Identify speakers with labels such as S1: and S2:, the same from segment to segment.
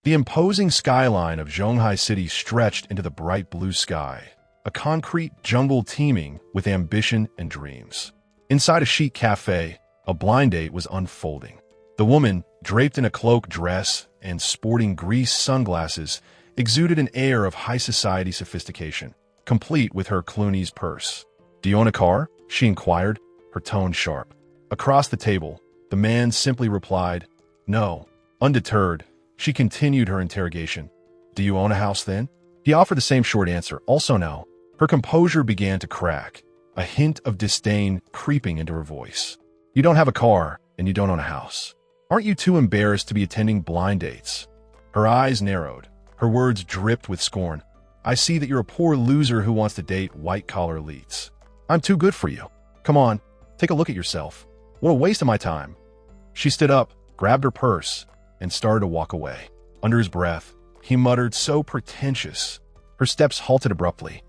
S1: The imposing skyline of Zhonghai City stretched into the bright blue sky, a concrete jungle teeming with ambition and dreams. Inside a chic cafe, a blind date was unfolding. The woman, draped in a cloak dress and sporting greased sunglasses, exuded an air of high society sophistication, complete with her Clooney's purse. "Do you own a car?" she inquired, her tone sharp. Across the table, the man simply replied, "No." Undeterred, she continued her interrogation. "Do you own a house then?" He offered the same short answer, also no. Her composure began to crack, a hint of disdain creeping into her voice. "You don't have a car, and you don't own a house. Aren't you too embarrassed to be attending blind dates?" Her eyes narrowed. Her words dripped with scorn. "I see that you're a poor loser who wants to date white-collar elites. I'm too good for you. Come on, take a look at yourself. What a waste of my time." She stood up, grabbed her purse, and started to walk away. Under his breath, he muttered, "So pretentious." Her steps halted abruptly.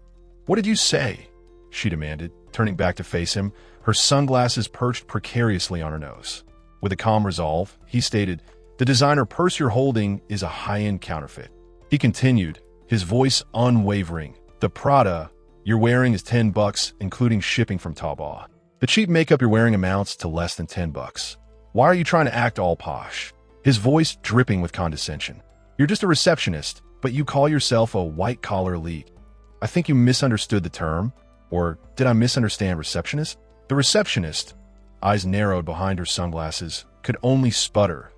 S1: "What did you say?" she demanded, turning back to face him, her sunglasses perched precariously on her nose. With a calm resolve, he stated, "The designer purse you're holding is a high-end counterfeit." He continued, his voice unwavering, "The Prada you're wearing is $10, including shipping from Taobao. The cheap makeup you're wearing amounts to less than $10. Why are you trying to act all posh?" His voice dripping with condescension. "You're just a receptionist, but you call yourself a white-collar elite. I think you misunderstood the term. Or did I misunderstand receptionist?" The receptionist, eyes narrowed behind her sunglasses, could only sputter.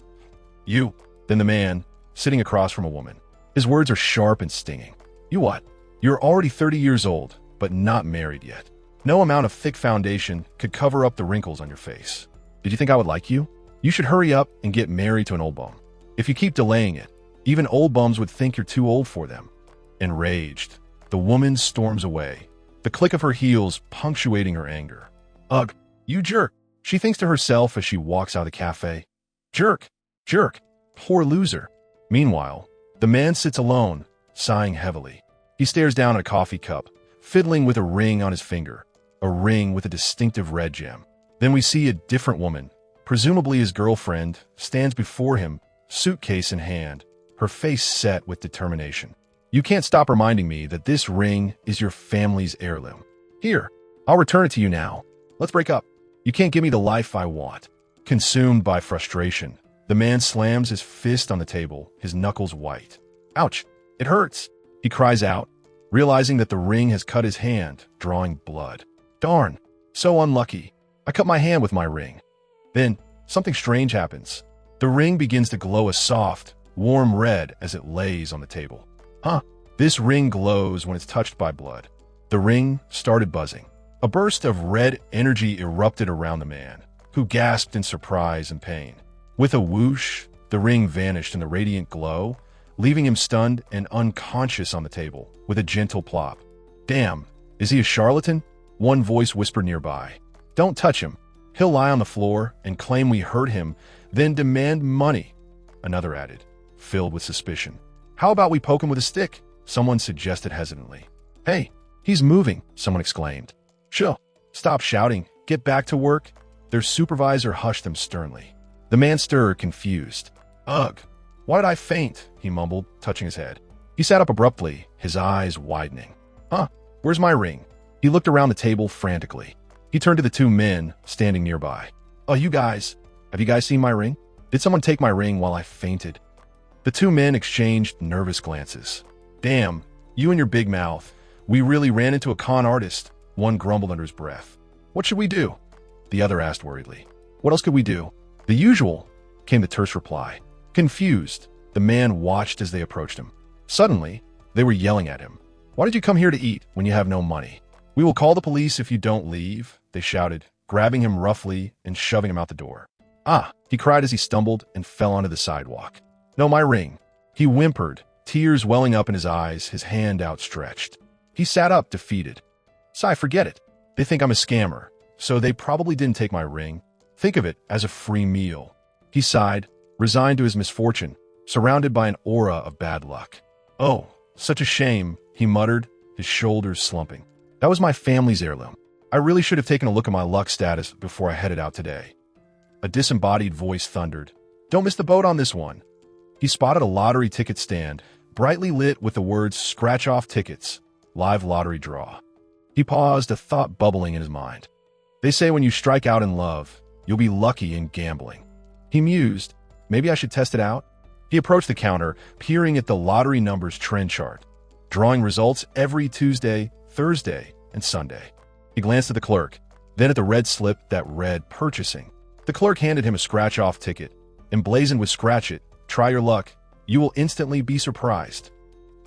S1: "You." Then the man, sitting across from a woman. His words are sharp and stinging. "You what? You're already 30 years old, but not married yet. No amount of thick foundation could cover up the wrinkles on your face. Did you think I would like you? You should hurry up and get married to an old bum. If you keep delaying it, even old bums would think you're too old for them." Enraged, the woman storms away, the click of her heels punctuating her anger. "Ugh, you jerk," she thinks to herself as she walks out of the cafe. "Jerk, jerk, poor loser." Meanwhile, the man sits alone, sighing heavily. He stares down at a coffee cup, fiddling with a ring on his finger, a ring with a distinctive red gem. Then we see a different woman, presumably his girlfriend, stands before him, suitcase in hand, her face set with determination. "You can't stop reminding me that this ring is your family's heirloom. Here, I'll return it to you now. Let's break up. You can't give me the life I want." Consumed by frustration, the man slams his fist on the table, his knuckles white. "Ouch, it hurts," he cries out, realizing that the ring has cut his hand, drawing blood. "Darn, so unlucky. I cut my hand with my ring." Then, something strange happens. The ring begins to glow a soft, warm red as it lays on the table. Huh, this ring glows when it's touched by blood. The ring started buzzing. A burst of red energy erupted around the man, who gasped in surprise and pain. With a whoosh, the ring vanished in the radiant glow, leaving him stunned and unconscious on the table, with a gentle plop. "Damn, is he a charlatan?" one voice whispered nearby. "Don't touch him. He'll lie on the floor and claim we hurt him, then demand money," another added, filled with suspicion. "How about we poke him with a stick?" someone suggested hesitantly. "Hey, he's moving," someone exclaimed. "Sure, stop shouting. Get back to work." Their supervisor hushed them sternly. The man stirred, confused. "Ugh, why did I faint?" he mumbled, touching his head. He sat up abruptly, his eyes widening. "Huh, where's my ring?" He looked around the table frantically. He turned to the two men standing nearby. "Oh, you guys, have you guys seen my ring? Did someone take my ring while I fainted?" The two men exchanged nervous glances. "Damn, you and your big mouth. We really ran into a con artist," one grumbled under his breath. "What should we do?" the other asked worriedly. "What else could we do?" "The usual," came the terse reply. Confused, the man watched as they approached him. Suddenly, they were yelling at him. "Why did you come here to eat when you have no money?" "We will call the police if you don't leave," they shouted, grabbing him roughly and shoving him out the door. "Ah," he cried as he stumbled and fell onto the sidewalk. "No, my ring." He whimpered, tears welling up in his eyes, his hand outstretched. He sat up, defeated. "Sigh, forget it. They think I'm a scammer, so they probably didn't take my ring. Think of it as a free meal." He sighed, resigned to his misfortune, surrounded by an aura of bad luck. "Oh, such a shame," he muttered, his shoulders slumping. "That was my family's heirloom. I really should have taken a look at my luck status before I headed out today." A disembodied voice thundered, "Don't miss the boat on this one." He spotted a lottery ticket stand, brightly lit with the words "Scratch Off Tickets, Live Lottery Draw." He paused, a thought bubbling in his mind. They say when you strike out in love, you'll be lucky in gambling. He mused, maybe I should test it out? He approached the counter, peering at the lottery numbers trend chart, drawing results every Tuesday, Thursday, and Sunday. He glanced at the clerk, then at the red slip that read "Purchasing." The clerk handed him a scratch-off ticket, emblazoned with "Scratch it, try your luck, you will instantly be surprised."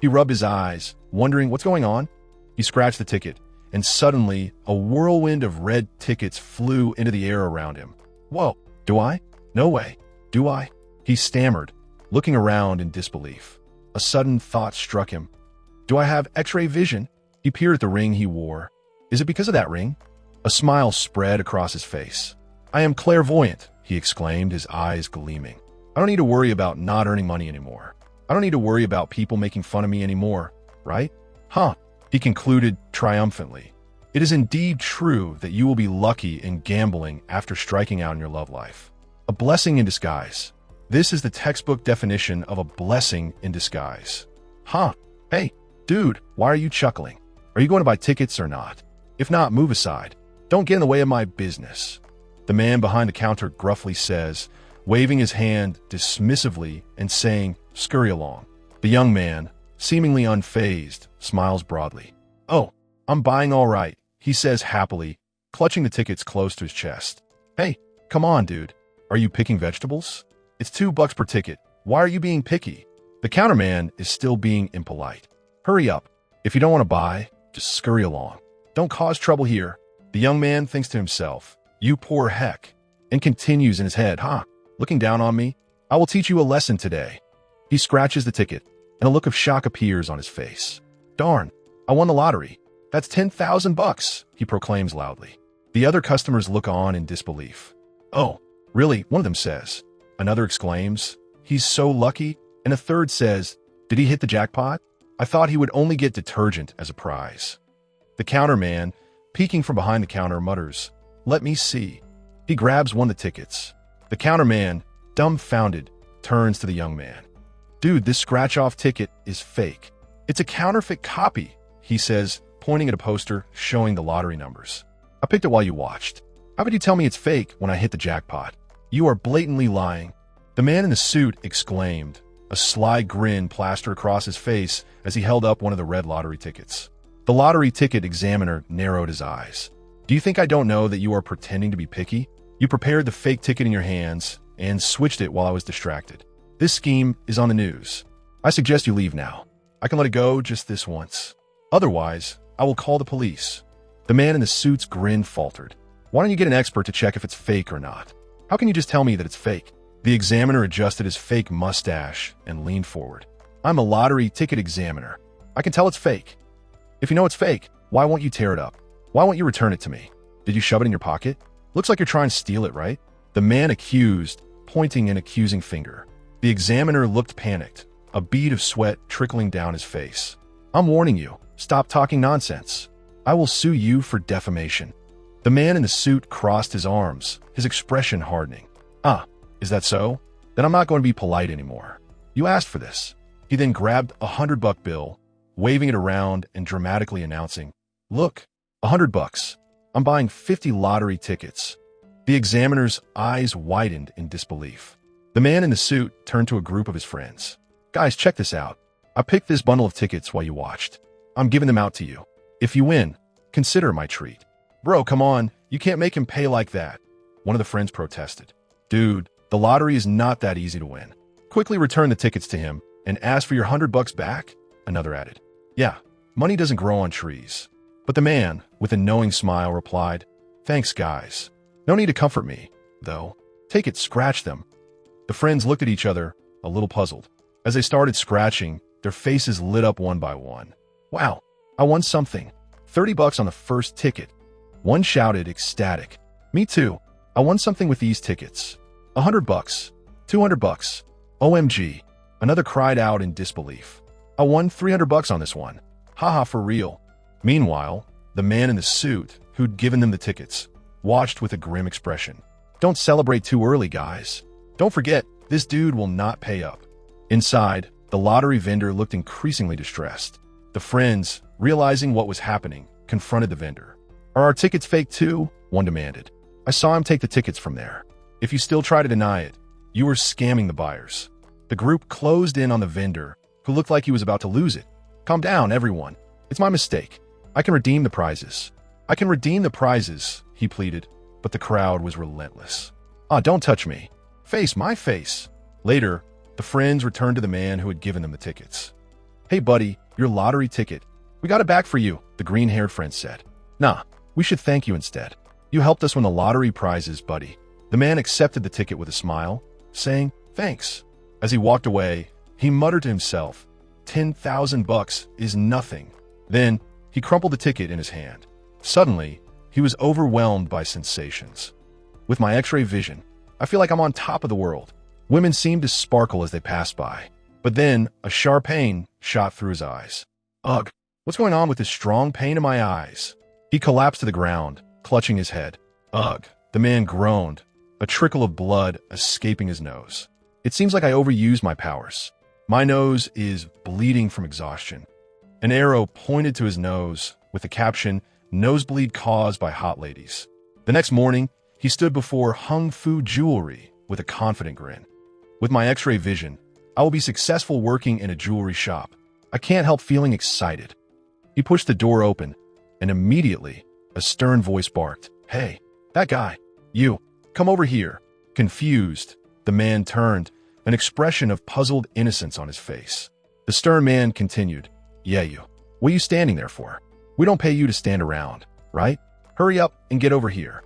S1: He rubbed his eyes, wondering what's going on. He scratched the ticket, and suddenly a whirlwind of red tickets flew into the air around him. Whoa, do I? No way. Do I? He stammered, looking around in disbelief. A sudden thought struck him. Do I have X-ray vision? He peered at the ring he wore. Is it because of that ring? A smile spread across his face. I am clairvoyant, he exclaimed, his eyes gleaming. I don't need to worry about not earning money anymore. I don't need to worry about people making fun of me anymore, right? Huh, he concluded triumphantly. It is indeed true that you will be lucky in gambling after striking out in your love life. A blessing in disguise. This is the textbook definition of a blessing in disguise. Huh, hey, dude, why are you chuckling? Are you going to buy tickets or not? If not, move aside. Don't get in the way of my business. The man behind the counter gruffly says, waving his hand dismissively and saying, scurry along. The young man, seemingly unfazed, smiles broadly. Oh, I'm buying all right, he says happily, clutching the tickets close to his chest. Hey, come on, dude. Are you picking vegetables? It's $2 per ticket. Why are you being picky? The counterman is still being impolite. Hurry up. If you don't want to buy, just scurry along. Don't cause trouble here. The young man thinks to himself, you poor heck, and continues in his head, looking down on me? I will teach you a lesson today. He scratches the ticket, and a look of shock appears on his face. Darn, I won the lottery. That's $10,000, he proclaims loudly. The other customers look on in disbelief. Oh, really? One of them says. Another exclaims, he's so lucky. And a third says, did he hit the jackpot? I thought he would only get detergent as a prize. The counterman, peeking from behind the counter, mutters, let me see. He grabs one of the tickets. The counterman, dumbfounded, turns to the young man. Dude, this scratch-off ticket is fake. It's a counterfeit copy, he says, pointing at a poster showing the lottery numbers. I picked it while you watched. How could you tell me it's fake when I hit the jackpot? You are blatantly lying. The man in the suit exclaimed, a sly grin plastered across his face as he held up one of the red lottery tickets. The lottery ticket examiner narrowed his eyes. Do you think I don't know that you are pretending to be picky? You prepared the fake ticket in your hands and switched it while I was distracted. This scheme is on the news. I suggest you leave now. I can let it go just this once. Otherwise, I will call the police. The man in the suit's grin faltered. Why don't you get an expert to check if it's fake or not? How can you just tell me that it's fake? The examiner adjusted his fake mustache and leaned forward. I'm a lottery ticket examiner. I can tell it's fake. If you know it's fake, why won't you tear it up? Why won't you return it to me? Did you shove it in your pocket? Looks like you're trying to steal it, right? The man accused, pointing an accusing finger. The examiner looked panicked, a bead of sweat trickling down his face. I'm warning you, stop talking nonsense. I will sue you for defamation. The man in the suit crossed his arms, his expression hardening. Is that so? Then I'm not going to be polite anymore. You asked for this. He then grabbed a $100 bill, waving it around and dramatically announcing, look, $100. I'm buying 50 lottery tickets. The examiner's eyes widened in disbelief. The man in the suit turned to a group of his friends. Guys, check this out. I picked this bundle of tickets while you watched. I'm giving them out to you. If you win, consider my treat. Bro, come on. You can't make him pay like that. One of the friends protested. Dude, the lottery is not that easy to win. Quickly return the tickets to him and ask for your $100 back, another added. Yeah, money doesn't grow on trees. But the man, with a knowing smile, replied, thanks, guys. No need to comfort me, though. Take it, scratch them. The friends looked at each other, a little puzzled. As they started scratching, their faces lit up one by one. Wow, I won something. $30 on the first ticket. One shouted, ecstatic. Me too. I won something with these tickets. $100. $200. OMG. Another cried out in disbelief. I won $300 on this one. Haha, for real. Meanwhile, the man in the suit, who'd given them the tickets, watched with a grim expression. Don't celebrate too early, guys. Don't forget, this dude will not pay up. Inside, the lottery vendor looked increasingly distressed. The friends, realizing what was happening, confronted the vendor. "Are our tickets fake too?" one demanded. "I saw him take the tickets from there. If you still try to deny it, you are scamming the buyers." The group closed in on the vendor, who looked like he was about to lose it. "Calm down, everyone. It's my mistake. I can redeem the prizes." "I can redeem the prizes," he pleaded, but the crowd was relentless. "Ah, don't touch me. Face my face." Later, the friends returned to the man who had given them the tickets. "Hey, buddy, your lottery ticket. We got it back for you," the green-haired friend said. "Nah, we should thank you instead. You helped us win the lottery prizes, buddy." The man accepted the ticket with a smile, saying, "Thanks." As he walked away, he muttered to himself, $10,000 is nothing. Then, he crumpled the ticket in his hand. Suddenly, he was overwhelmed by sensations. "With my X-ray vision, I feel like I'm on top of the world." Women seemed to sparkle as they passed by. But then, a sharp pain shot through his eyes. "Ugh, what's going on with this strong pain in my eyes?" He collapsed to the ground, clutching his head. "Ugh," the man groaned, a trickle of blood escaping his nose. "It seems like I overused my powers. My nose is bleeding from exhaustion." An arrow pointed to his nose with the caption, "Nosebleed caused by hot ladies." The next morning, he stood before Hung Fu Jewelry with a confident grin. "With my X-ray vision, I will be successful working in a jewelry shop. I can't help feeling excited." He pushed the door open, and immediately, a stern voice barked, "Hey, that guy, you, come over here." Confused, the man turned, an expression of puzzled innocence on his face. The stern man continued, "Yeah, you. What are you standing there for? We don't pay you to stand around, right? Hurry up and get over here."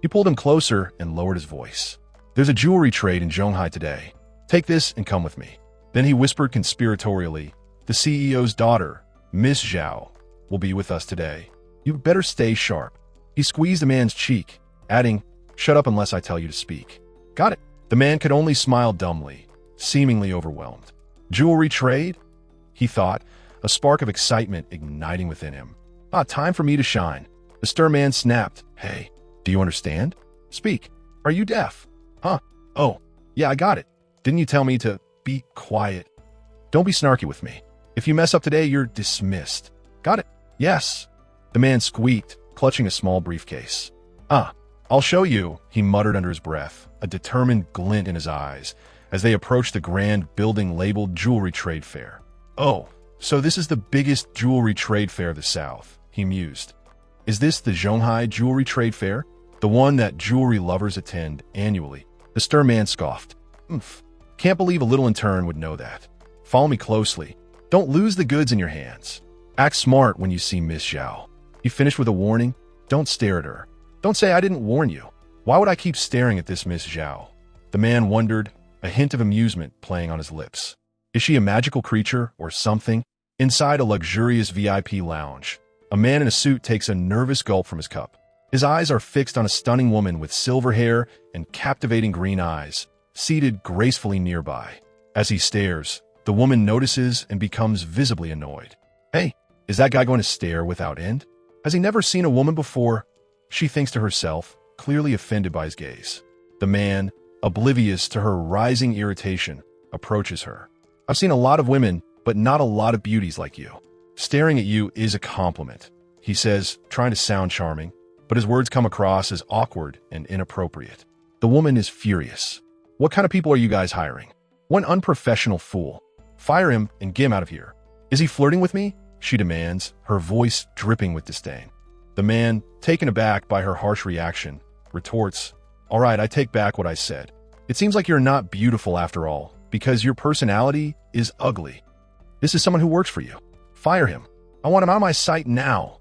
S1: He pulled him closer and lowered his voice. "There's a jewelry trade in Zhonghai today. Take this and come with me." Then he whispered conspiratorially, "The CEO's daughter, Miss Zhao, will be with us today. You'd better stay sharp." He squeezed the man's cheek, adding, "Shut up unless I tell you to speak." "Got it." The man could only smile dumbly, seemingly overwhelmed. "Jewelry trade?" he thought, a spark of excitement igniting within him. "Ah, time for me to shine." The stern man snapped, "Hey, do you understand? Speak. Are you deaf? Huh? Oh, yeah, I got it. Didn't you tell me to be quiet? Don't be snarky with me. If you mess up today, you're dismissed." "Got it. Yes." The man squeaked, clutching a small briefcase. "Ah, I'll show you," he muttered under his breath, a determined glint in his eyes, as they approached the grand building labeled Jewelry Trade Fair. "Oh, so this is the biggest jewelry trade fair of the South," he mused. "Is this the Zhonghai Jewelry Trade Fair? The one that jewelry lovers attend annually?" The stern man scoffed. "Oomph. Can't believe a little intern would know that. Follow me closely. Don't lose the goods in your hands. Act smart when you see Miss Zhao." He finished with a warning. "Don't stare at her. Don't say I didn't warn you. Why would I keep staring at this Miss Zhao?" The man wondered, a hint of amusement playing on his lips. Is she a magical creature or something? Inside a luxurious VIP lounge, a man in a suit takes a nervous gulp from his cup. His eyes are fixed on a stunning woman with silver hair and captivating green eyes, seated gracefully nearby. As he stares, the woman notices and becomes visibly annoyed. "Hey, is that guy going to stare without end? Has he never seen a woman before?" She thinks to herself, clearly offended by his gaze. The man, oblivious to her rising irritation, approaches her. "I've seen a lot of women, but not a lot of beauties like you. Staring at you is a compliment," he says, trying to sound charming, but his words come across as awkward and inappropriate. The woman is furious. "What kind of people are you guys hiring? One unprofessional fool. Fire him and get him out of here." "Is he flirting with me?" she demands, her voice dripping with disdain. The man, taken aback by her harsh reaction, retorts, "All right, I take back what I said. It seems like you're not beautiful after all, because your personality is ugly. This is someone who works for you. Fire him. I want him out of my sight now,"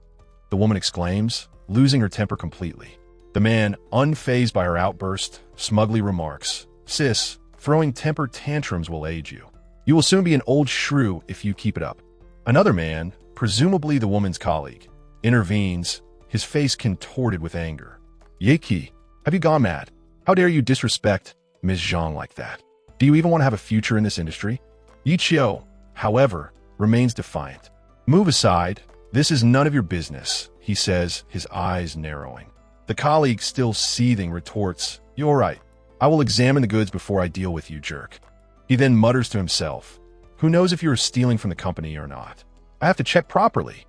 S1: the woman exclaims, losing her temper completely. The man, unfazed by her outburst, smugly remarks, "Sis, throwing temper tantrums will age you. You will soon be an old shrew if you keep it up." Another man, presumably the woman's colleague, intervenes, his face contorted with anger. "Yeki, have you gone mad? How dare you disrespect Ms. Zhang like that? Do you even want to have a future in this industry?" Yi Qiu, however, remains defiant. "Move aside. This is none of your business," he says, his eyes narrowing. The colleague, still seething, retorts, "You're right. I will examine the goods before I deal with you, jerk." He then mutters to himself, "Who knows if you are stealing from the company or not? I have to check properly."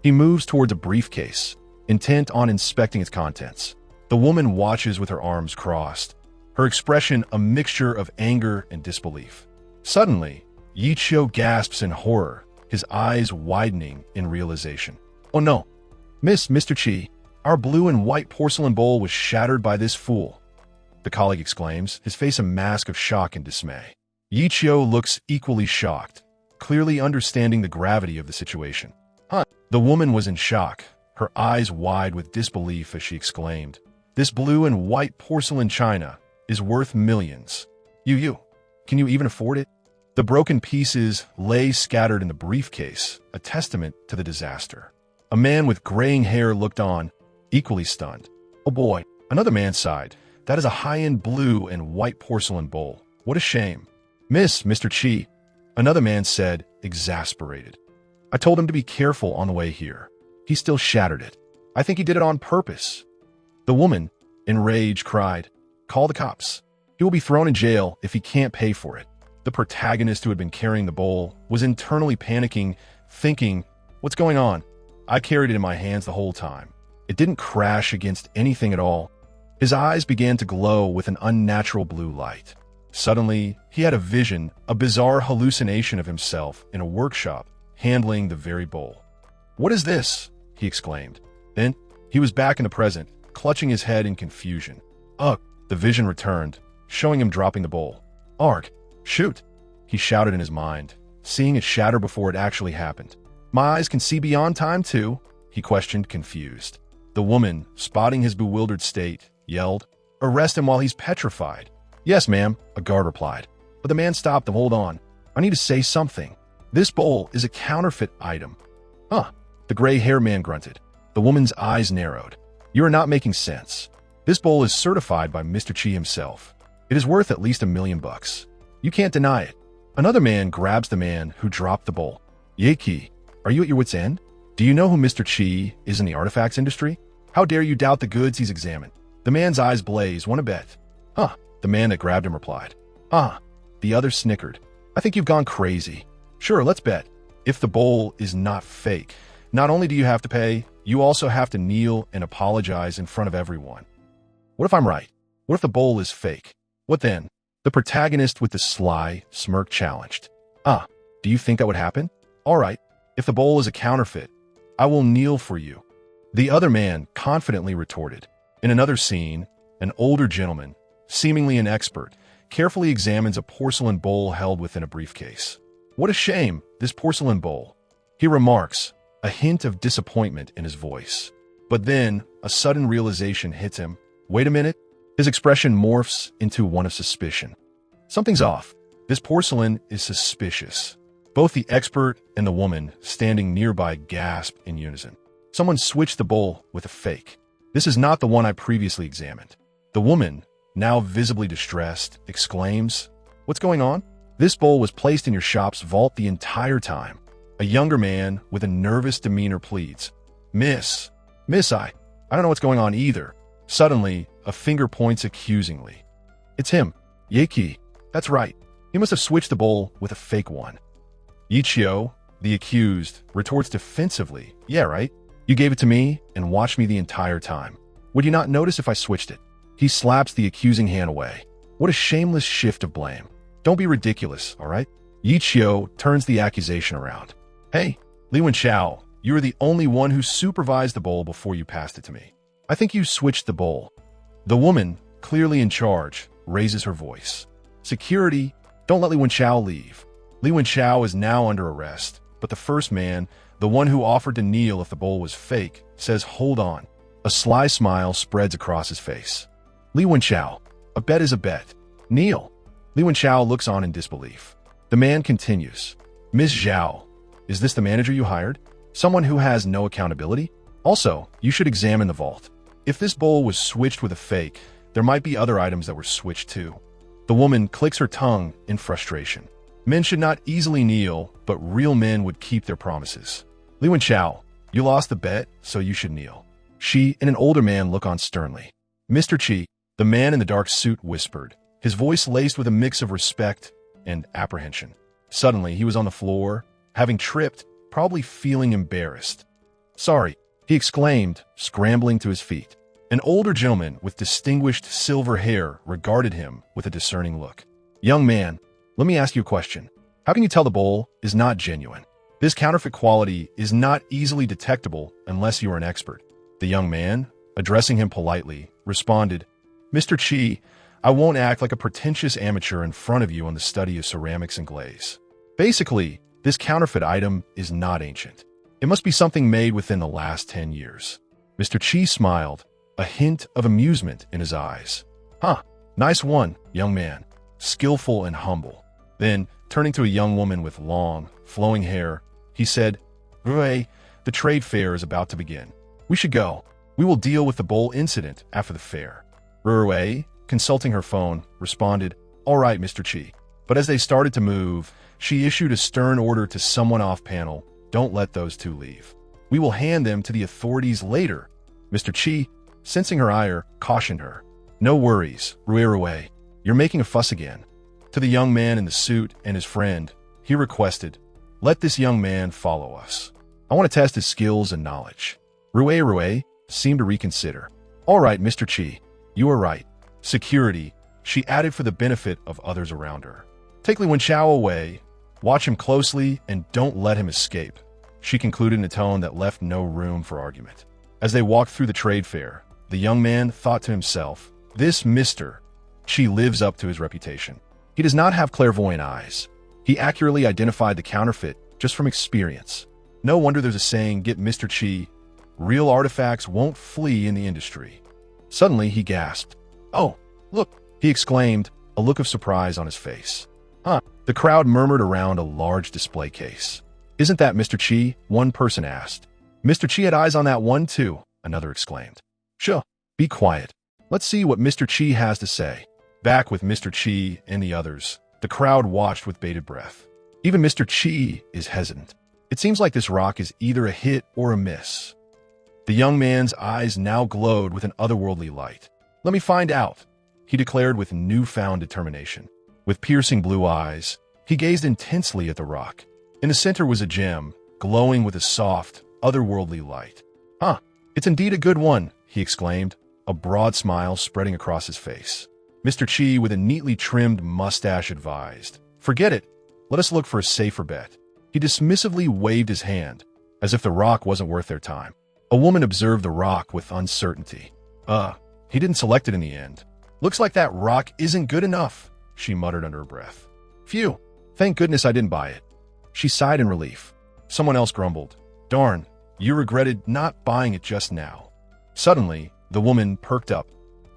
S1: He moves towards a briefcase, intent on inspecting its contents. The woman watches with her arms crossed, her expression a mixture of anger and disbelief. Suddenly, Yichio gasps in horror, his eyes widening in realization. "Oh no, Mr. Chi, our blue and white porcelain bowl was shattered by this fool," the colleague exclaims, his face a mask of shock and dismay. Yichio looks equally shocked, clearly understanding the gravity of the situation. "Huh?" The woman was in shock, her eyes wide with disbelief as she exclaimed, "This blue and white porcelain china is worth millions. Can you even afford it?" The broken pieces lay scattered in the briefcase, a testament to the disaster. A man with graying hair looked on, equally stunned. "Oh boy," another man sighed. "That is a high-end blue and white porcelain bowl. What a shame." Mr. Chi," another man said, exasperated. "I told him to be careful on the way here. He still shattered it. I think he did it on purpose." The woman, enraged, cried, "Call the cops. He will be thrown in jail if he can't pay for it." The protagonist who had been carrying the bowl was internally panicking, thinking, "What's going on? I carried it in my hands the whole time. It didn't crash against anything at all." His eyes began to glow with an unnatural blue light. Suddenly, he had a vision, a bizarre hallucination of himself in a workshop, handling the very bowl. "What is this?" he exclaimed. Then, he was back in the present, clutching his head in confusion. "Ugh!" The vision returned, showing him dropping the bowl. "Arg! Shoot!" he shouted in his mind, seeing it shatter before it actually happened. "My eyes can see beyond time too?" he questioned, confused. The woman, spotting his bewildered state, yelled, "Arrest him while he's petrified." "Yes, ma'am," a guard replied. But the man stopped them. "Hold on. I need to say something. This bowl is a counterfeit item." "Huh," the gray-haired man grunted. The woman's eyes narrowed. "You are not making sense. This bowl is certified by Mr. Chi himself. It is worth at least $1 million. You can't deny it." Another man grabs the man who dropped the bowl. "Yeki, are you at your wit's end? Do you know who Mr. Chi is in the artifacts industry? How dare you doubt the goods he's examined?" The man's eyes blaze. "Want to bet?" "Huh," the man that grabbed him replied. "Ah," the other snickered. "I think you've gone crazy. Sure, let's bet. If the bowl is not fake, not only do you have to pay, you also have to kneel and apologize in front of everyone." "What if I'm right? What if the bowl is fake? What then?" The protagonist with the sly smirk challenged. "Ah, do you think that would happen? All right, if the bowl is a counterfeit, I will kneel for you," the other man confidently retorted. In another scene, an older gentleman, seemingly an expert, carefully examines a porcelain bowl held within a briefcase. "What a shame, this porcelain bowl," he remarks, a hint of disappointment in his voice. But then, a sudden realization hits him. Wait a minute. His expression morphs into one of suspicion. Something's off. This porcelain is suspicious. Both the expert and the woman standing nearby gasp in unison. Someone switched the bowl with a fake. This is not the one I previously examined. The woman, now visibly distressed, exclaims, "What's going on? This bowl was placed in your shop's vault the entire time." A younger man with a nervous demeanor pleads, Miss, I don't know what's going on either." Suddenly, a finger points accusingly. "It's him, Yeki. That's right. He must have switched the bowl with a fake one." Yichio, the accused, retorts defensively, "Yeah, right. You gave it to me and watched me the entire time. Would you not notice if I switched it?" He slaps the accusing hand away. What a shameless shift of blame. "Don't be ridiculous, all right?" Yichio turns the accusation around. "Hey, Li Wenchao, you are the only one who supervised the bowl before you passed it to me. I think you switched the bowl." The woman, clearly in charge, raises her voice. "Security, don't let Li Wenchao leave." Li Wenchao is now under arrest, but the first man, the one who offered to kneel if the bowl was fake, says, "Hold on." A sly smile spreads across his face. "Li Wenchao, a bet is a bet. Kneel." Li Wenchao looks on in disbelief. The man continues, "Miss Zhao, is this the manager you hired? Someone who has no accountability? Also, you should examine the vault. If this bowl was switched with a fake, there might be other items that were switched too." The woman clicks her tongue in frustration. Men should not easily kneel, but real men would keep their promises. "Li Wenchao, you lost the bet, so you should kneel." She and an older man look on sternly. "Mr. Chi," the man in the dark suit whispered, his voice laced with a mix of respect and apprehension. Suddenly, he was on the floor, having tripped, probably feeling embarrassed. "Sorry," he exclaimed, scrambling to his feet. An older gentleman with distinguished silver hair regarded him with a discerning look. "Young man, let me ask you a question. How can you tell the bowl is not genuine? This counterfeit quality is not easily detectable unless you are an expert." The young man, addressing him politely, responded, "Mr. Chi, I won't act like a pretentious amateur in front of you on the study of ceramics and glaze. Basically, this counterfeit item is not ancient. It must be something made within the last 10 years. Mr. Chi smiled, a hint of amusement in his eyes. "Huh, nice one, young man. Skillful and humble." Then, turning to a young woman with long, flowing hair, he said, "Rui, the trade fair is about to begin. We should go. We will deal with the bowl incident after the fair." Rui, consulting her phone, responded, "All right, Mr. Chi." But as they started to move, she issued a stern order to someone off-panel, "Don't let those two leave. We will hand them to the authorities later." Mr. Chi, sensing her ire, cautioned her, "No worries, Rui. You're making a fuss again." To the young man in the suit and his friend, he requested, "Let this young man follow us. I want to test his skills and knowledge." Rui seemed to reconsider. "All right, Mr. Chi, you are right. Security," she added for the benefit of others around her. "Take Li Wenchao away. Watch him closely and don't let him escape," she concluded in a tone that left no room for argument. As they walked through the trade fair, the young man thought to himself, "This Mr. Chi lives up to his reputation. He does not have clairvoyant eyes. He accurately identified the counterfeit just from experience. No wonder there's a saying, 'Get Mr. Chi. Real artifacts won't flee in the industry.'" Suddenly, he gasped. "Oh, look," he exclaimed, a look of surprise on his face. "Huh." The crowd murmured around a large display case. "Isn't that Mr. Chi?" one person asked. "Mr. Chi had eyes on that one too," another exclaimed. "Shuh, be quiet. Let's see what Mr. Chi has to say." Back with Mr. Chi and the others, the crowd watched with bated breath. Even Mr. Chi is hesitant. It seems like this rock is either a hit or a miss. The young man's eyes now glowed with an otherworldly light. "Let me find out," he declared with newfound determination. With piercing blue eyes, he gazed intensely at the rock. In the center was a gem, glowing with a soft, otherworldly light. "Huh, it's indeed a good one," he exclaimed, a broad smile spreading across his face. Mr. Chi, with a neatly trimmed mustache, advised, "Forget it. Let us look for a safer bet." He dismissively waved his hand, as if the rock wasn't worth their time. A woman observed the rock with uncertainty. He didn't select it in the end. "Looks like that rock isn't good enough," she muttered under her breath. "Phew, thank goodness I didn't buy it." She sighed in relief. Someone else grumbled, "Darn, you regretted not buying it just now." Suddenly, the woman perked up.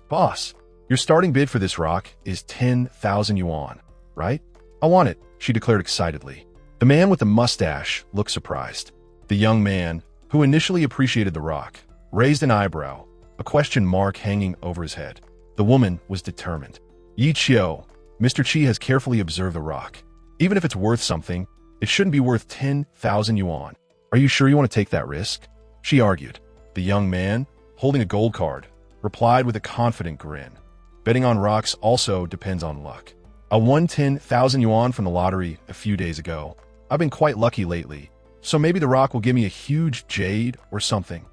S1: "Boss, your starting bid for this rock is 10,000 yuan, right?" "I want it," she declared excitedly. The man with the mustache looked surprised. The young man, who initially appreciated the rock, raised an eyebrow, a question mark hanging over his head. The woman was determined. "Yi Chiu, Mr. Chi has carefully observed the rock. Even if it's worth something, it shouldn't be worth 10,000 yuan. Are you sure you want to take that risk?" she argued. The young man, holding a gold card, replied with a confident grin. "Betting on rocks also depends on luck. I won 10,000 yuan from the lottery a few days ago. I've been quite lucky lately, so maybe the rock will give me a huge jade or something."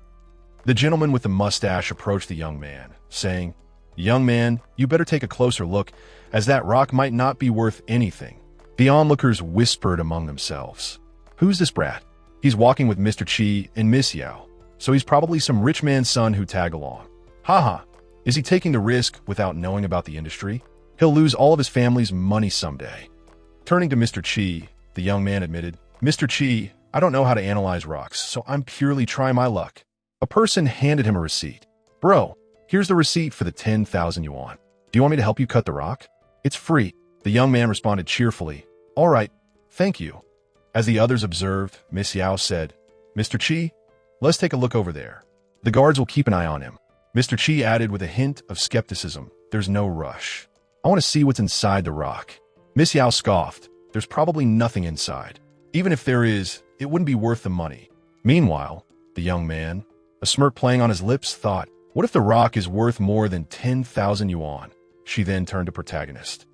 S1: The gentleman with the mustache approached the young man, saying, "Young man, you better take a closer look, as that rock might not be worth anything." The onlookers whispered among themselves, "Who's this brat? He's walking with Mr. Chi and Miss Yao, so he's probably some rich man's son who tagged along. Haha, is he taking the risk without knowing about the industry? He'll lose all of his family's money someday." Turning to Mr. Chi, the young man admitted, "Mr. Chi, I don't know how to analyze rocks, so I'm purely trying my luck." A person handed him a receipt. "Bro, here's the receipt for the 10,000 yuan. Do you want me to help you cut the rock?" "It's free," the young man responded cheerfully. "All right, thank you." As the others observed, Miss Yao said, "Mr. Chi, let's take a look over there. The guards will keep an eye on him." Mr. Chi added with a hint of skepticism, "There's no rush. I want to see what's inside the rock." Miss Yao scoffed, "There's probably nothing inside. Even if there is, it wouldn't be worth the money." Meanwhile, the young man, a smirk playing on his lips, thought, "What if the rock is worth more than 10,000 yuan?" She then turned to protagonist.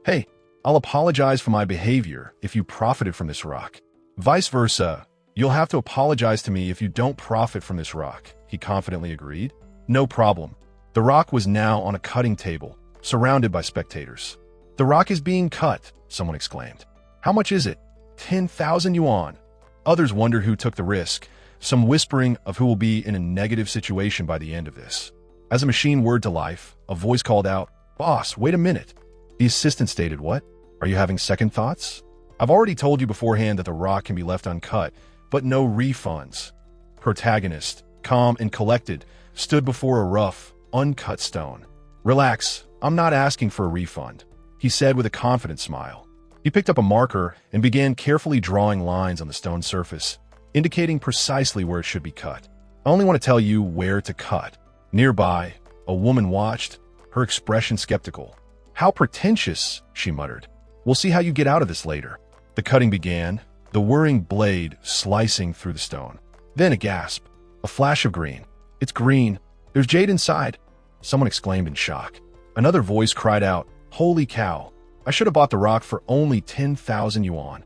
S1: "Hey, I'll apologize for my behavior if you profited from this rock. Vice versa, you'll have to apologize to me if you don't profit from this rock, he confidently agreed. No problem. The rock was now on a cutting table, surrounded by spectators. The rock is being cut, someone exclaimed. How much is it? 10,000 yuan. Others wondered who took the risk, some whispering of who will be in a negative situation by the end of this. As a machine whirred to life, a voice called out, "Boss, wait a minute." The assistant stated, "What? Are you having second thoughts? I've already told you beforehand that the rock can be left uncut, but no refunds." Protagonist, calm and collected, stood before a rough, uncut stone. "Relax, I'm not asking for a refund," he said with a confident smile. He picked up a marker and began carefully drawing lines on the stone surface, indicating precisely where it should be cut. "I only want to tell you where to cut." Nearby, a woman watched, her expression skeptical. "How pretentious," she muttered. "We'll see how you get out of this later." The cutting began, the whirring blade slicing through the stone. Then a gasp, a flash of green. "It's green. There's jade inside," someone exclaimed in shock. Another voice cried out, "Holy cow. I should have bought the rock for only 10,000 yuan."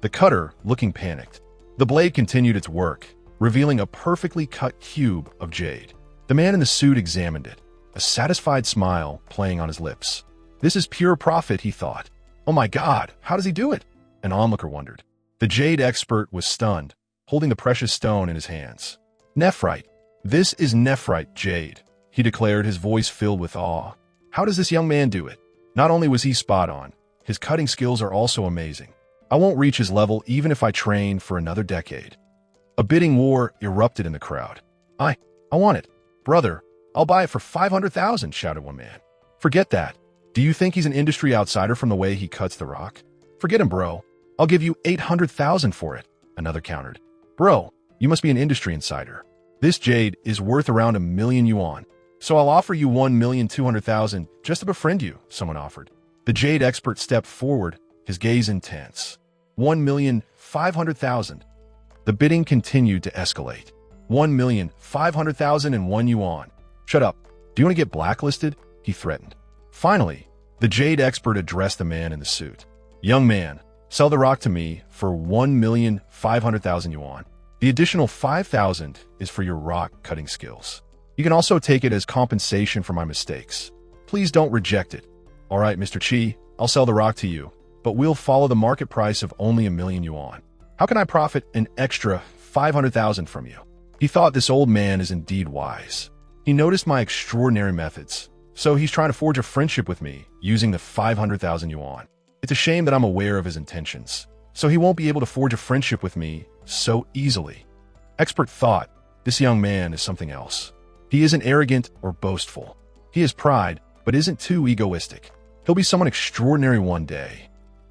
S1: The cutter, looking panicked. The blade continued its work, revealing a perfectly cut cube of jade. The man in the suit examined it, a satisfied smile playing on his lips. "This is pure profit," he thought. "Oh my God, how does he do it?" An onlooker wondered. The jade expert was stunned, holding the precious stone in his hands. "Nephrite. This is nephrite jade," he declared, his voice filled with awe. "How does this young man do it?" Not only was he spot on, his cutting skills are also amazing. "I won't reach his level even if I train for another decade." A bidding war erupted in the crowd. I want it. "Brother, I'll buy it for 500,000, shouted one man. "Forget that. Do you think he's an industry outsider from the way he cuts the rock?" "Forget him, bro. I'll give you 800,000 for it," another countered. "Bro, you must be an industry insider. This jade is worth around 1,000,000 yuan. So I'll offer you 1,200,000 just to befriend you," someone offered. The jade expert stepped forward, his gaze intense. 1,500,000. The bidding continued to escalate. 1,500,001 yuan. "Shut up. Do you want to get blacklisted?" he threatened. Finally, the jade expert addressed the man in the suit. "Young man, sell the rock to me for 1,500,000 yuan. The additional 5,000 is for your rock cutting skills. You can also take it as compensation for my mistakes. Please don't reject it." "All right, Mr. Chi, I'll sell the rock to you, but we'll follow the market price of only 1,000,000 yuan. How can I profit an extra 500,000 from you?" He thought this old man is indeed wise. He noticed my extraordinary methods, so he's trying to forge a friendship with me using the 500,000 yuan. It's a shame that I'm aware of his intentions, so he won't be able to forge a friendship with me so easily. Expert thought, this young man is something else. He isn't arrogant or boastful. He has pride, but isn't too egoistic. He'll be someone extraordinary one day.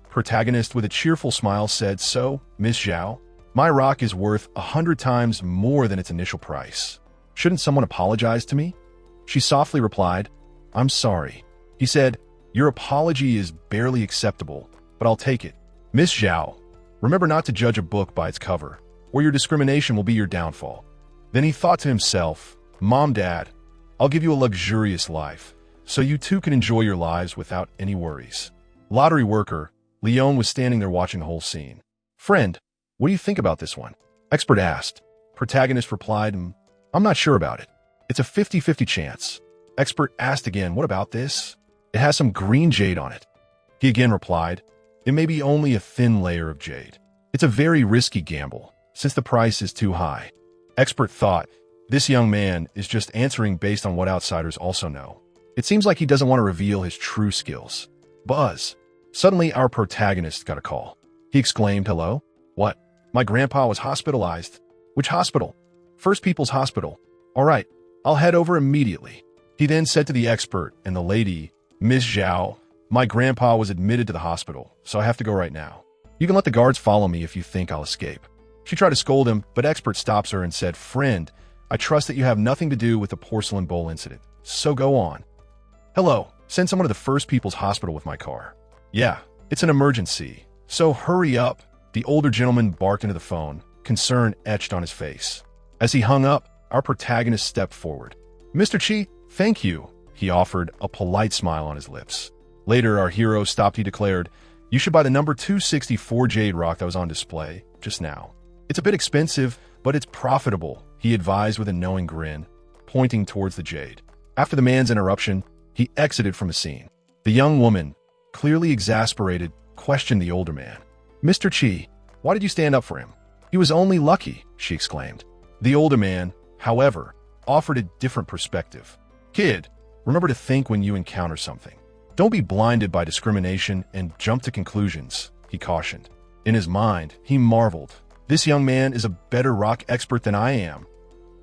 S1: Protagonist with a cheerful smile said, "So, Miss Zhao, my rock is worth 100 times more than its initial price. Shouldn't someone apologize to me?" She softly replied, "I'm sorry." He said, "Your apology is barely acceptable, but I'll take it. Miss Zhao, remember not to judge a book by its cover, or your discrimination will be your downfall." Then he thought to himself, "Mom, Dad, I'll give you a luxurious life, so you too can enjoy your lives without any worries." Lottery worker, Leon was standing there watching the whole scene. "Friend, what do you think about this one?" Expert asked. Protagonist replied, "I'm not sure about it. It's a 50-50 chance." Expert asked again, "What about this? It has some green jade on it." He again replied, "It may be only a thin layer of jade. It's a very risky gamble, since the price is too high." Expert thought, this young man is just answering based on what outsiders also know. It seems like he doesn't want to reveal his true skills. Buzz. Suddenly, our protagonist got a call. He exclaimed, "Hello? What? My grandpa was hospitalized." "Which hospital?" "First People's Hospital." "All right, I'll head over immediately." He then said to the expert and the lady, "Miss Zhao, my grandpa was admitted to the hospital, so I have to go right now. You can let the guards follow me if you think I'll escape." She tried to scold him, but Expert stops her and said, "Friend, I trust that you have nothing to do with the porcelain bowl incident, so go on." "Hello, send someone to the First People's Hospital with my car." "Yeah, it's an emergency, so hurry up," the older gentleman barked into the phone, concern etched on his face. As he hung up, our protagonist stepped forward. "Mr. Chi, thank you," he offered, a polite smile on his lips. Later, our hero stopped. He declared, "You should buy the number 264 jade rock that was on display just now. It's a bit expensive, but it's profitable," he advised with a knowing grin, pointing towards the jade. After the man's interruption, he exited from the scene. The young woman, clearly exasperated, questioned the older man. "Mr. Chi, why did you stand up for him? He was only lucky," she exclaimed. The older man, however, offered a different perspective. "Kid, remember to think when you encounter something. Don't be blinded by discrimination and jump to conclusions," he cautioned. In his mind, he marveled. This young man is a better rock expert than I am.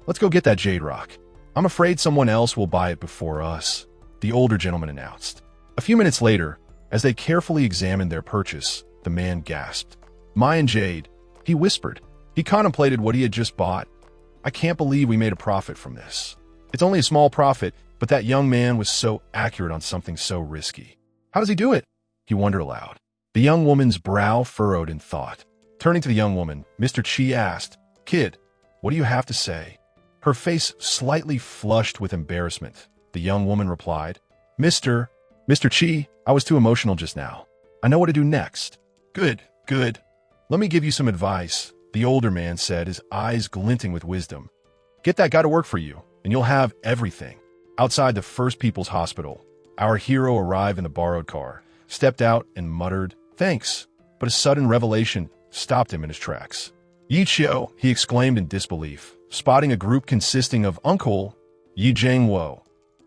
S1: "Let's go get that jade rock. I'm afraid someone else will buy it before us," the older gentleman announced. A few minutes later, as they carefully examined their purchase, the man gasped. "My jade," he whispered. He contemplated what he had just bought. "I can't believe we made a profit from this. It's only a small profit, but that young man was so accurate on something so risky. How does he do it?" he wondered aloud. The young woman's brow furrowed in thought. Turning to the young woman, Mr. Chi asked, "Kid, what do you have to say?" Her face slightly flushed with embarrassment. The young woman replied, Mr. Chi, I was too emotional just now. I know what to do next." Good. Let me give you some advice," the older man said, his eyes glinting with wisdom. "Get that guy to work for you, and you'll have everything." Outside the First People's Hospital, our hero arrived in the borrowed car, stepped out, and muttered, "Thanks," but a sudden revelation stopped him in his tracks. "Yi Chio," he exclaimed in disbelief, spotting a group consisting of Uncle Yi Jiangwo,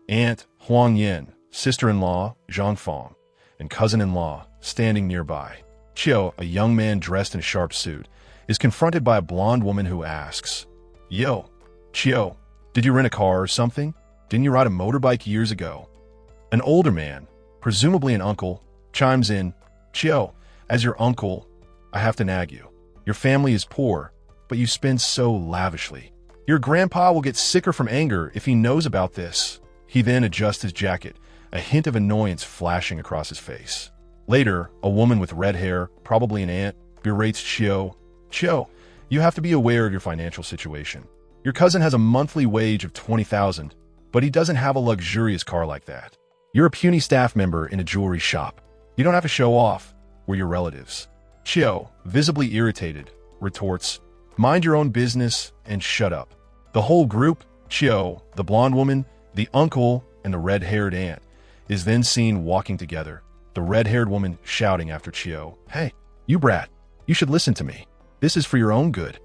S1: Aunt Huang Yin, sister-in-law Zhang Fong, and cousin-in-law standing nearby. Chio, a young man dressed in a sharp suit, is confronted by a blonde woman who asks, "Yo, Chio, did you rent a car or something? Didn't you ride a motorbike years ago?" An older man, presumably an uncle, chimes in, "Chio, as your uncle, I have to nag you. Your family is poor, but you spend so lavishly. Your grandpa will get sicker from anger if he knows about this." He then adjusts his jacket, a hint of annoyance flashing across his face. Later, a woman with red hair, probably an aunt, berates Chio. "Chio, you have to be aware of your financial situation. Your cousin has a monthly wage of 20,000, but he doesn't have a luxurious car like that. You're a puny staff member in a jewelry shop. You don't have to show off. We're your relatives." Chio, visibly irritated, retorts, "Mind your own business and shut up." The whole group, Chio, the blonde woman, the uncle, and the red-haired aunt, is then seen walking together, the red-haired woman shouting after Chio, "Hey, you brat, you should listen to me. This is for your own good."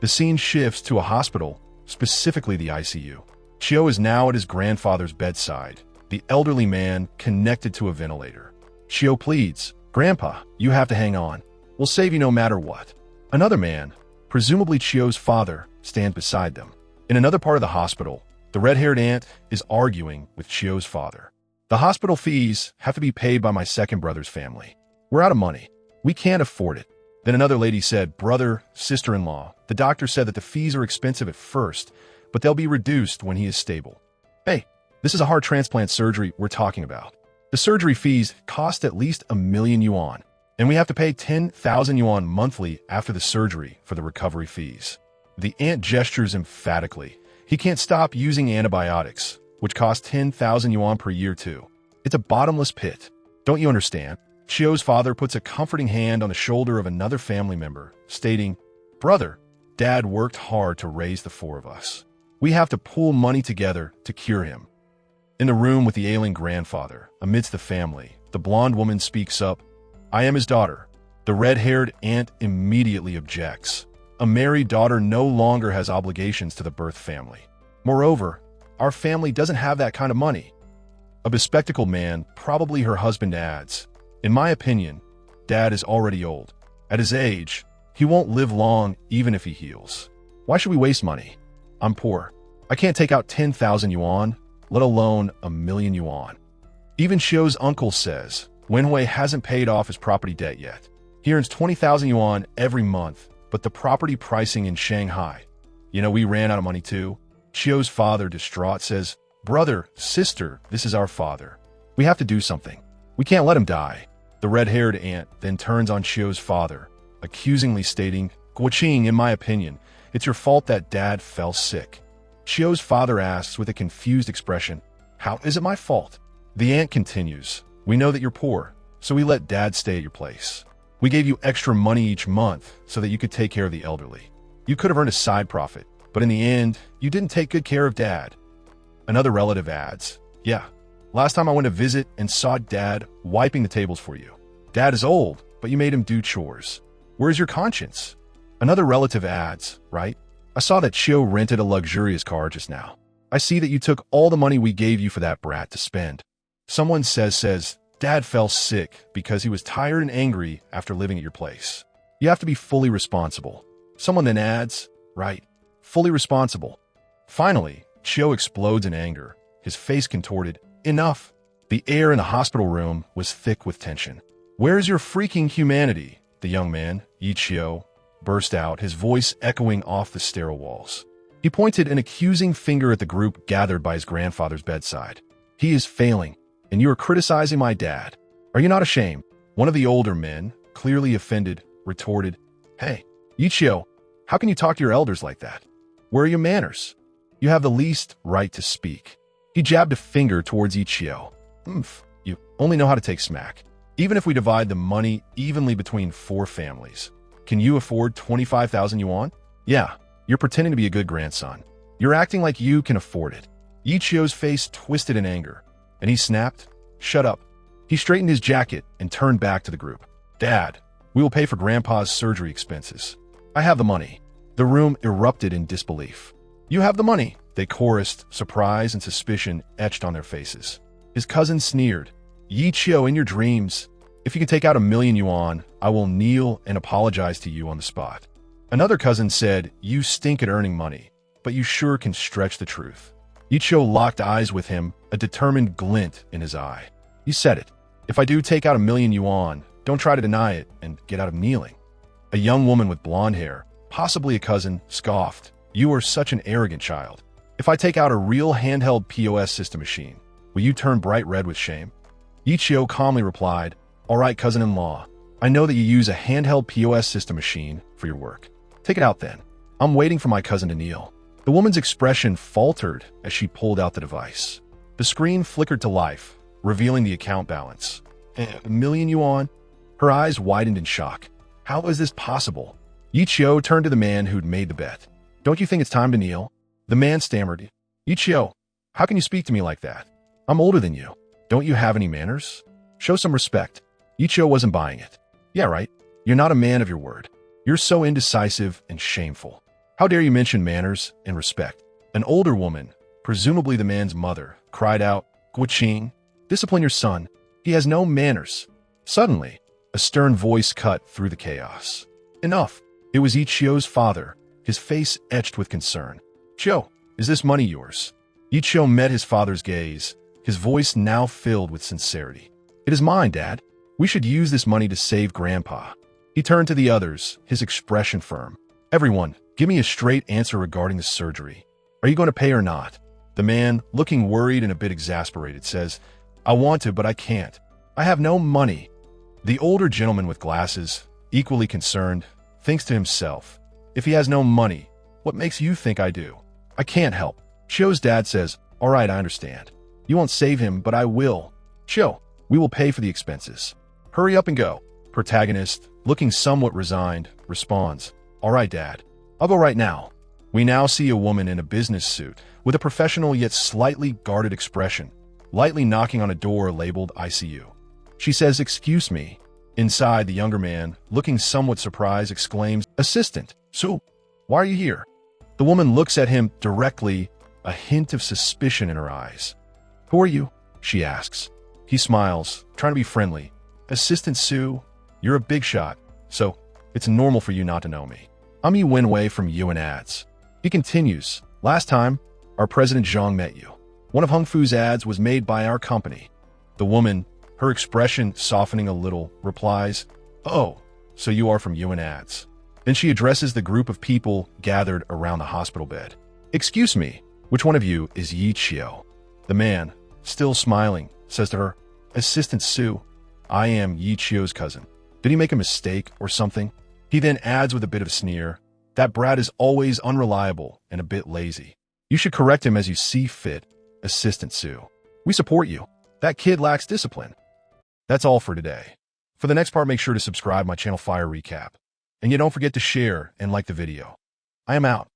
S1: The scene shifts to a hospital, specifically the ICU. Chio is now at his grandfather's bedside, the elderly man connected to a ventilator. Chio pleads, "Grandpa, you have to hang on. We'll save you no matter what." Another man, presumably Chio's father, stands beside them. In another part of the hospital, the red-haired aunt is arguing with Chio's father. "The hospital fees have to be paid by my second brother's family. We're out of money. We can't afford it." Then another lady said, "Brother, sister-in-law, the doctor said that the fees are expensive at first, but they'll be reduced when he is stable." "Hey, this is a heart transplant surgery we're talking about. The surgery fees cost at least 1,000,000 yuan, and we have to pay 10,000 yuan monthly after the surgery for the recovery fees." The aunt gestures emphatically. "He can't stop using antibiotics, which cost 10,000 yuan per year too. It's a bottomless pit. Don't you understand?" Chio's father puts a comforting hand on the shoulder of another family member, stating, "Brother, Dad worked hard to raise the four of us. We have to pool money together to cure him." In the room with the ailing grandfather, amidst the family, the blonde woman speaks up, "I am his daughter." The red-haired aunt immediately objects. A married daughter no longer has obligations to the birth family. Moreover, our family doesn't have that kind of money. A bespectacled man, probably her husband, adds, "In my opinion, Dad is already old. At his age, he won't live long even if he heals. Why should we waste money? I'm poor. I can't take out 10,000 yuan, let alone 1,000,000 yuan." Even Shio's uncle says, Wenhui hasn't paid off his property debt yet. He earns 20,000 yuan every month, but the property pricing in Shanghai. We ran out of money too. Shio's father, distraught, says, "Brother, sister, this is our father. We have to do something. We can't let him die." The red-haired aunt then turns on Shio's father, accusingly stating, "Guoqing, in my opinion, it's your fault that Dad fell sick." Shio's father asks with a confused expression, "How is it my fault?" The aunt continues, We know that you're poor, so we let Dad stay at your place. We gave you extra money each month so that you could take care of the elderly. You could have earned a side profit, but in the end, you didn't take good care of Dad. Another relative adds, yeah, last time I went to visit and saw Dad wiping the tables for you. Dad is old, but you made him do chores. Where's your conscience? Another relative adds, right? I saw that Chio rented a luxurious car just now. I see that you took all the money we gave you for that brat to spend. Someone says, Dad fell sick because he was tired and angry after living at your place. You have to be fully responsible. Someone then adds, right, fully responsible. Finally, Chio explodes in anger, his face contorted. Enough. The air in the hospital room was thick with tension. Where's your freaking humanity? The young man, Chio, burst out, his voice echoing off the sterile walls. He pointed an accusing finger at the group gathered by his grandfather's bedside. He is failing, and you are criticizing my dad. Are you not ashamed? One of the older men, clearly offended, retorted, Hey, Chio, how can you talk to your elders like that? Where are your manners? You have the least right to speak. He jabbed a finger towards Chio. You only know how to take smack. Even if we divide the money evenly between 4 families, can you afford 25,000 yuan? Yeah, you're pretending to be a good grandson. You're acting like you can afford it. Chio's face twisted in anger, and he snapped, Shut up. He straightened his jacket and turned back to the group. Dad, we will pay for Grandpa's surgery expenses. I have the money. The room erupted in disbelief. You have the money, they chorused, surprise and suspicion etched on their faces. His cousin sneered, Chio, in your dreams. If you can take out 1,000,000 yuan, I will kneel and apologize to you on the spot. Another cousin said, You stink at earning money, but you sure can stretch the truth. Chio locked eyes with him, a determined glint in his eye. You said it. If I do take out 1,000,000 yuan, don't try to deny it and get out of kneeling. A young woman with blonde hair, possibly a cousin, scoffed. You are such an arrogant child. If I take out a real handheld POS system machine, will you turn bright red with shame? Chio calmly replied, All right, cousin-in-law. I know that you use a handheld POS system machine for your work. Take it out then. I'm waiting for my cousin to kneel. The woman's expression faltered as she pulled out the device. The screen flickered to life, revealing the account balance. 1,000,000 yuan? Her eyes widened in shock. How is this possible? Chio turned to the man who'd made the bet. Don't you think it's time to kneel? The man stammered. Chio, how can you speak to me like that? I'm older than you. Don't you have any manners? Show some respect. Chio wasn't buying it. Yeah, right. You're not a man of your word. You're so indecisive and shameful. How dare you mention manners and respect? An older woman, presumably the man's mother, cried out, Guoqing, discipline your son. He has no manners. Suddenly, a stern voice cut through the chaos. Enough. It was Chio's father, his face etched with concern. Chio, is this money yours? Chio met his father's gaze, his voice now filled with sincerity. It is mine, Dad. We should use this money to save Grandpa. He turned to the others, his expression firm. Everyone, give me a straight answer regarding the surgery. Are you going to pay or not? The man, looking worried and a bit exasperated, says, I want to, but I can't. I have no money. The older gentleman with glasses, equally concerned, thinks to himself, if he has no money, what makes you think I do? I can't help. Chio's dad says, All right, I understand. You won't save him, but I will. Chio, we will pay for the expenses. Hurry up and go. Protagonist, looking somewhat resigned, responds, All right, Dad. I'll go right now. We now see a woman in a business suit with a professional yet slightly guarded expression, lightly knocking on a door labeled ICU. She says, Excuse me. Inside, the younger man, looking somewhat surprised, exclaims, Assistant, Su, why are you here? The woman looks at him directly, a hint of suspicion in her eyes. Who are you? She asks. He smiles, trying to be friendly. Assistant Su, you're a big shot, so it's normal for you not to know me. I'm Yi Wenwei from Yuan Ads. He continues, Last time, our president Zhang met you. One of Hung Fu's ads was made by our company. The woman, her expression softening a little, replies, Oh, so you are from Yuan Ads. Then she addresses the group of people gathered around the hospital bed. Excuse me, which one of you is Chio? The man, still smiling, says to her, Assistant Su, I am Chio's cousin. Did he make a mistake or something? He then adds with a bit of a sneer, That brat is always unreliable and a bit lazy. You should correct him as you see fit, Assistant Su. We support you. That kid lacks discipline. That's all for today. For the next part, make sure to subscribe my channel Fire Recap. And you don't forget to share and like the video. I am out.